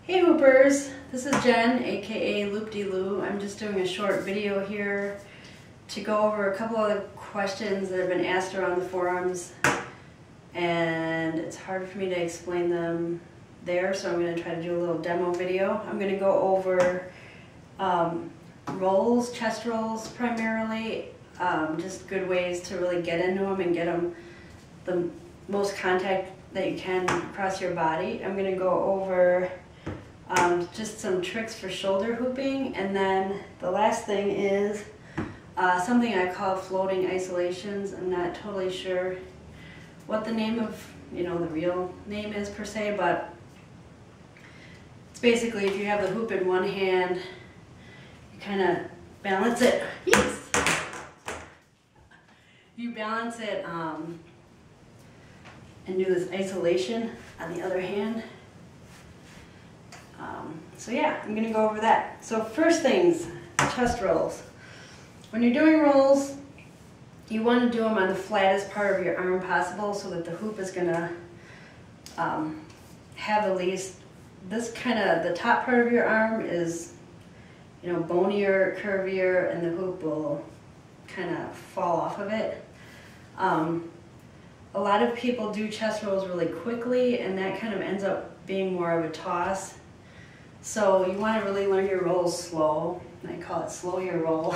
Hey Hoopers, this is Jen, aka Loop-de-Loo. I'm just doing a short video here to go over a couple of the questions that have been asked around the forums, and it's hard for me to explain them there, so I'm going to try to do a little demo video. I'm going to go over rolls, chest rolls primarily, just good ways to really get into them and get them the most contact that you can across your body. I'm going to go over just some tricks for shoulder hooping, and then the last thing is something I call floating isolations. I'm not totally sure what the name of, the real name is per se, but it's basically if you have the hoop in one hand, you kind of balance it. Yes! You balance it and do this isolation on the other hand. So yeah, I'm going to go over that. So first things, chest rolls. When you're doing rolls, you want to do them on the flattest part of your arm possible so that the hoop is going to have at least this the top part of your arm is, bonier, curvier, and the hoop will kind of fall off of it. A lot of people do chest rolls really quickly, and that kind of ends up being more of a toss. So you want to really learn your rolls slow. I call it slow your roll.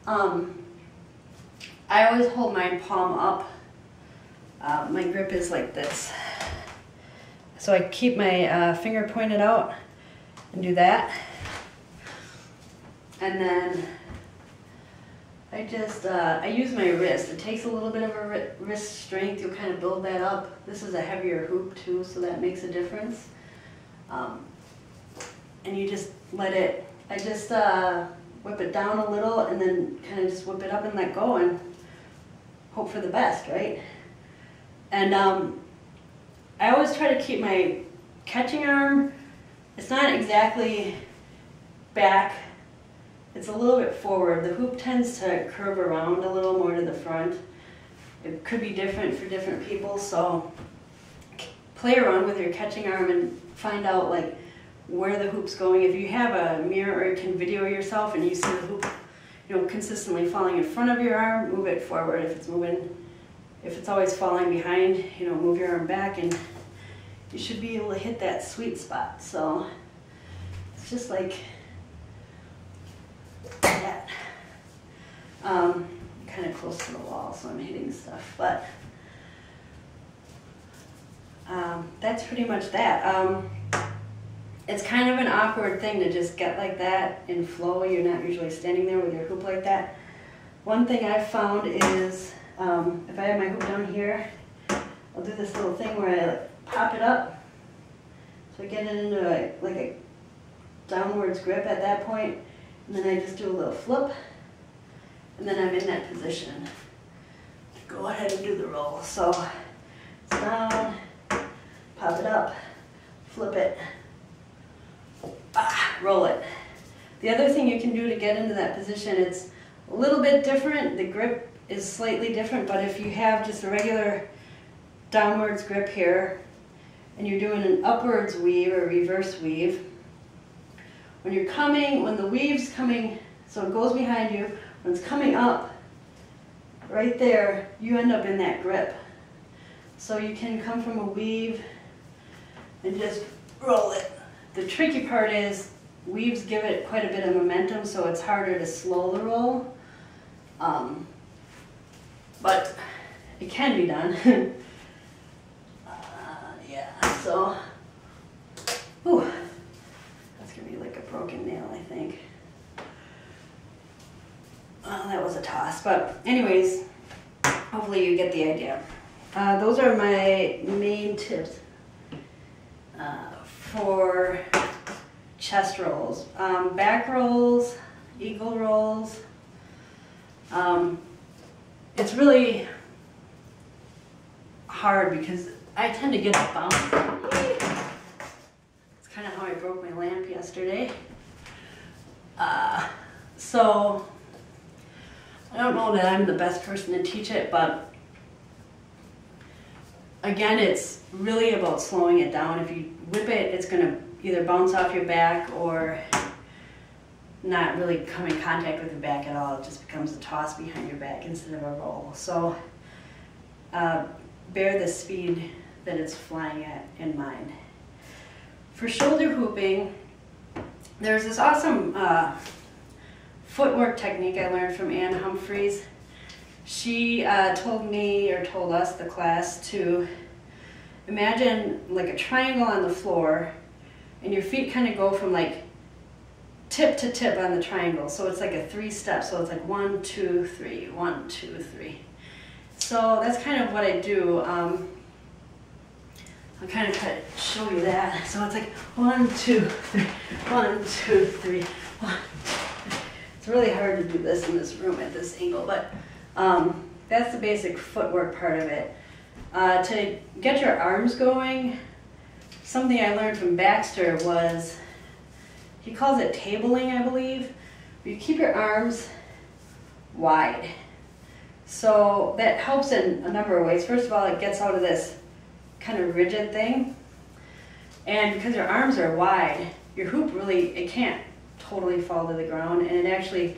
I always hold my palm up. My grip is like this. So I keep my finger pointed out and do that. And then I use my wrist. It takes a little bit of a wrist strength. You'll kind of build that up. This is a heavier hoop too, so that makes a difference. And you just let it, I just whip it down a little and then kind of just whip it up and let go and hope for the best, right? And I always try to keep my catching arm, it's not exactly back, it's a little bit forward. The hoop tends to curve around a little more to the front. It could be different for different people, so play around with your catching arm and find out where the hoop's going. If you have a mirror or you can video yourself and you see the hoop consistently falling in front of your arm, move it forward. If it's always falling behind, move your arm back, and you should be able to hit that sweet spot. So it's just like that. Kind of close to the wall, so I'm hitting stuff, but that's pretty much that. It's kind of an awkward thing to just get like that in flow. You're not usually standing there with your hoop like that. One thing I've found is if I have my hoop down here, I'll do this little thing where I pop it up. So I get it into a downwards grip at that point, and then I just do a little flip, and then I'm in that position to go ahead and do the roll. So it's down, pop it up, flip it, roll it. The other thing you can do to get into that position, it's a little bit different. The grip is slightly different, but if you have just a regular downwards grip here and you're doing an upwards weave or reverse weave, when the weave's coming, so it goes behind you, when it's coming up, right there, you end up in that grip. So you can come from a weave and just roll it. The tricky part is weaves give it quite a bit of momentum, so it's harder to slow the roll. But it can be done. Yeah, so, ooh, that's gonna be like a broken nail, I think. That was a toss, but anyways, hopefully you get the idea. Those are my main tips for chest rolls. Back rolls, eagle rolls. It's really hard because I tend to get a bounce. It's kind of how I broke my lamp yesterday. So I don't know that I'm the best person to teach it, but again, it's really about slowing it down. If you whip it, it's going to either bounce off your back or not really come in contact with your back at all. It just becomes a toss behind your back instead of a roll. So bear the speed that it's flying at in mind. For shoulder hooping, there's this awesome footwork technique I learned from Ann Humphreys. She told me, or told us, the class, to imagine like a triangle on the floor, and your feet kind of go from like tip to tip on the triangle. So it's like a 3-step. So it's like 1, 2, 3, 1, 2, 3. So that's kind of what I do. I'll kind of show you that. So it's like 1, 2, 3, 1, 2, 3, 1. It's really hard to do this in this room at this angle, but that's the basic footwork part of it. To get your arms going, something I learned from Baxter was, he calls it tabling, I believe. You keep your arms wide. So that helps in a number of ways. First of all, it gets out of this kind of rigid thing. And because your arms are wide, your hoop really, it can't totally fall to the ground, and it actually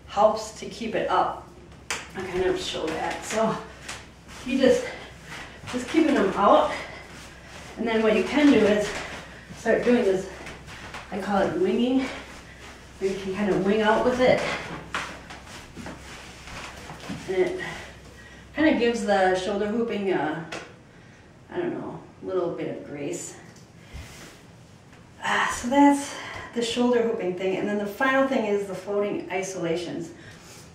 helps to keep it up. I kind of show that. So you just keeping them out. And then what you can do is start doing this, I call it winging. You can kind of wing out with it. And it kind of gives the shoulder hooping I don't know, a little bit of grace. So that's the shoulder hooping thing. And then the final thing is the floating isolations.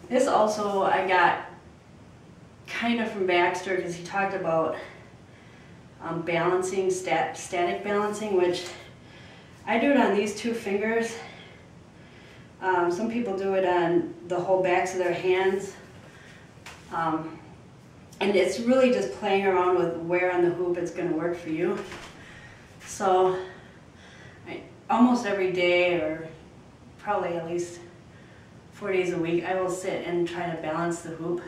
This also I got kind of from Baxter, because he talked about balancing, static balancing, which I do it on these 2 fingers. Some people do it on the whole backs of their hands. And it's really just playing around with where on the hoop it's going to work for you. So almost every day, or probably at least 4 days a week, I will sit and try to balance the hoop.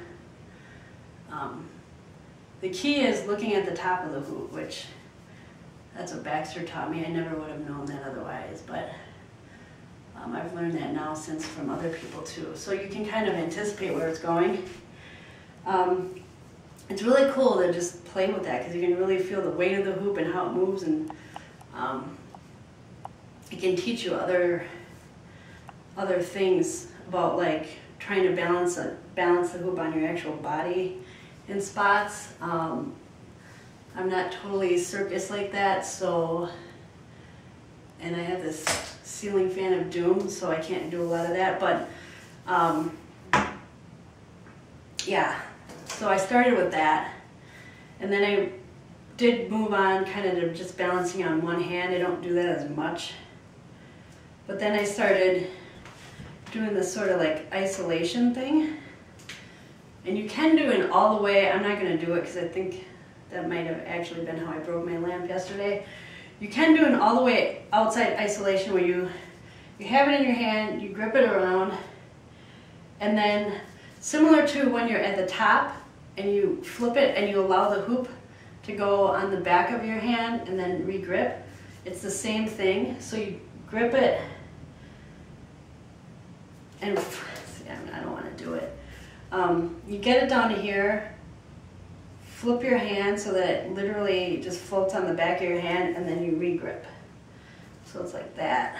The key is looking at the top of the hoop, which that's what Baxter taught me. I never would have known that otherwise, but I've learned that now since from other people too. So you can kind of anticipate where it's going. It's really cool to just play with that, because you can really feel the weight of the hoop and how it moves, and it can teach you other things about like trying to balance the hoop on your actual body in spots. I'm not totally circus like that, so, and I have this ceiling fan of doom, so I can't do a lot of that, but yeah. So I started with that, and then I did move on kind of to just balancing on one hand. I don't do that as much. But then I started doing this sort of like isolation thing. And you can do an all the way. I'm not going to do it because I think that might have actually been how I broke my lamp yesterday. You can do an all the way outside isolation where you have it in your hand, you grip it around, and then similar to when you're at the top and you flip it and you allow the hoop to go on the back of your hand and then re-grip. It's the same thing. So you grip it and see, I don't want to do it. You get it down to here, flip your hand so that it literally just floats on the back of your hand, and then you re-grip. So it's like that.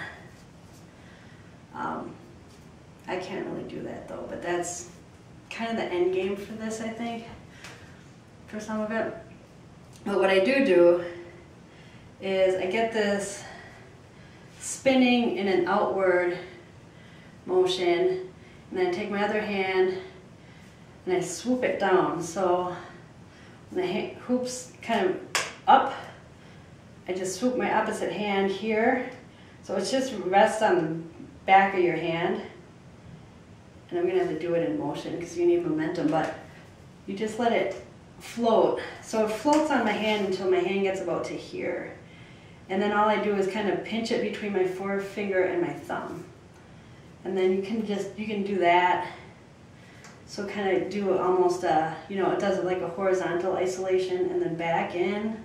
I can't really do that though, but that's kind of the end game for this, I think, for some of it. But what I do is I get this spinning in an outward motion, and then I take my other hand and I swoop it down. So when the hoop's kind of up, I just swoop my opposite hand here. So it's just rests on the back of your hand. And I'm going to have to do it in motion because you need momentum, but you just let it float. So it floats on my hand until my hand gets about to here. And then all I do is kind of pinch it between my forefinger and my thumb. And then you can do that. So kind of do almost a, it does it like a horizontal isolation and then back in.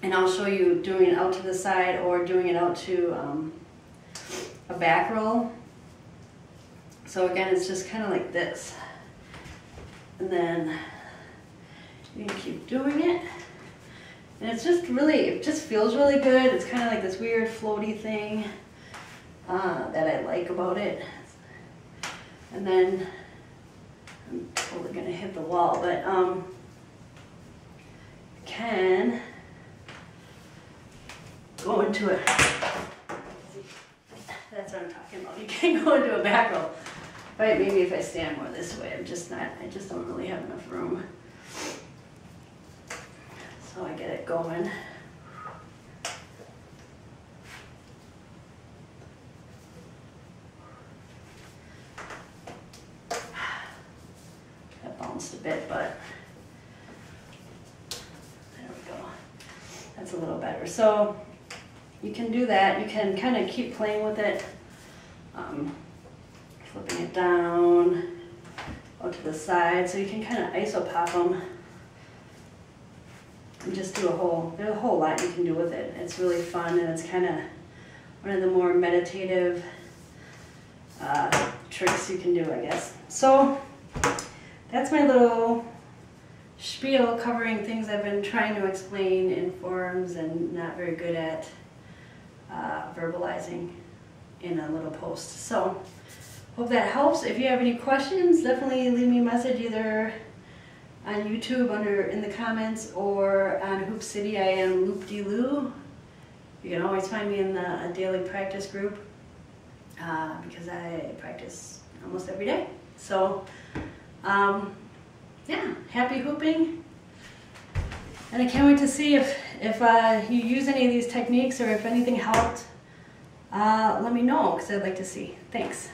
And I'll show you doing it out to the side or doing it out to a back roll. So again, it's just kind of like this. And then you can keep doing it. And it's just really, it just feels really good. It's kind of like this weird floaty thing that I like about it. And then I'm totally gonna hit the wall, but can go into it. That's what I'm talking about. You can go into a back roll. But maybe if I stand more this way, I just don't really have enough room. So I get it going. That bounced a bit, but there we go. That's a little better. So you can do that. You can kind of keep playing with it, flipping it down, out to the side. So you can kind of isopop them. And just do there's a whole lot you can do with it. It's really fun, and it's kind of one of the more meditative tricks you can do, I guess. So that's my little spiel covering things I've been trying to explain in forums and not very good at verbalizing in a little post. So hope that helps. If you have any questions, definitely leave me a message either on YouTube in the comments or on Hoop City. I am Loop-de-Loo. You can always find me in a daily practice group because I practice almost every day. So yeah, happy hooping. And I can't wait to see if you use any of these techniques or if anything helped. Let me know because I'd like to see. Thanks.